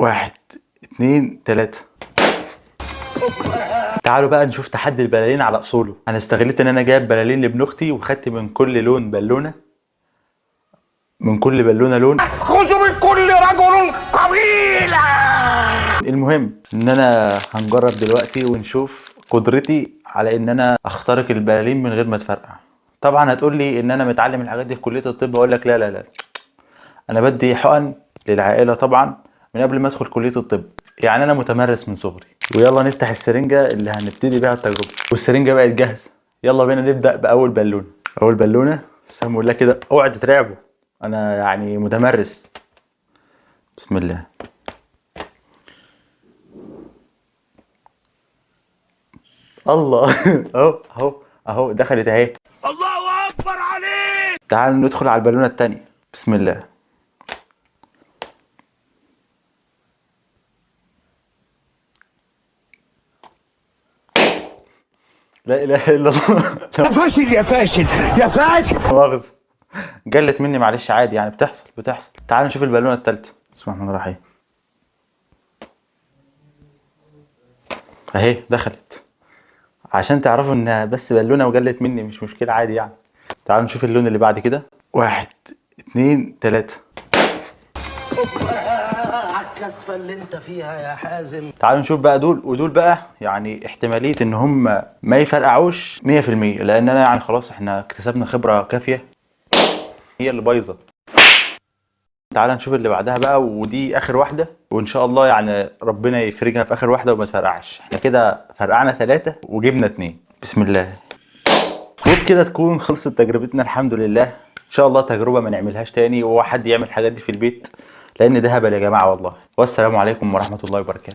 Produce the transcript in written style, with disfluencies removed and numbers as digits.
1 2 3. تعالوا بقى نشوف تحدي البلالين على اصوله. انا استغلت ان انا جايب بلالين لابن اختي وخدت من كل لون بالونه، من كل بالونه لون. خذوا من كل رجل قبيله. المهم ان انا هنجرب دلوقتي ونشوف قدرتي على ان انا اخترق البلالين من غير ما تفرقع. طبعا هتقول لي ان انا متعلم الحاجات دي في كليه الطب، اقول لك لا لا لا، انا بدي حقن للعائله طبعا من قبل ما ادخل كليه الطب، يعني انا متمرس من صغري. ويلا نفتح السرنجه اللي هنبتدي بيها التجربه، والسرنجه بقت جاهزه. يلا بينا نبدا باول بالونه. اول بالونه بسم الله كده، اوعى تترعبوا، انا يعني متمرس. بسم الله. الله. اهو دخلت اهي. الله اكبر عليك. تعالوا ندخل على البالونه الثانيه. بسم الله. لا اله الا الله. يا فاشل يا فاشل يا فاشل. مؤاخذة، جلت مني معلش، عادي يعني، بتحصل. تعالوا نشوف البالونه الثالثه. بسم الله الرحمن الرحيم. اهي دخلت، عشان تعرفوا انها بس بالونه وجلت مني، مش مشكله، عادي يعني. تعالوا نشوف اللون اللي بعد كده. 1 2 3. على الكسفه اللي انت فيها يا حازم. تعالوا نشوف بقى دول ودول بقى، يعني احتماليه ان هم ما يفرقعوش 100%، لان انا يعني خلاص احنا اكتسبنا خبره كافيه. هي اللي بايظه. تعال نشوف اللي بعدها بقى، ودي اخر واحده، وان شاء الله يعني ربنا يفرجها في اخر واحده وما تفرقعش. احنا كده فرقعنا 3 وجبنا 2. بسم الله. وبكده تكون خلصت تجربتنا الحمد لله. ان شاء الله تجربه ما نعملهاش تاني، وهو حد يعمل الحاجات دي في البيت، لان ده هبل يا جماعه والله. والسلام عليكم ورحمه الله وبركاته.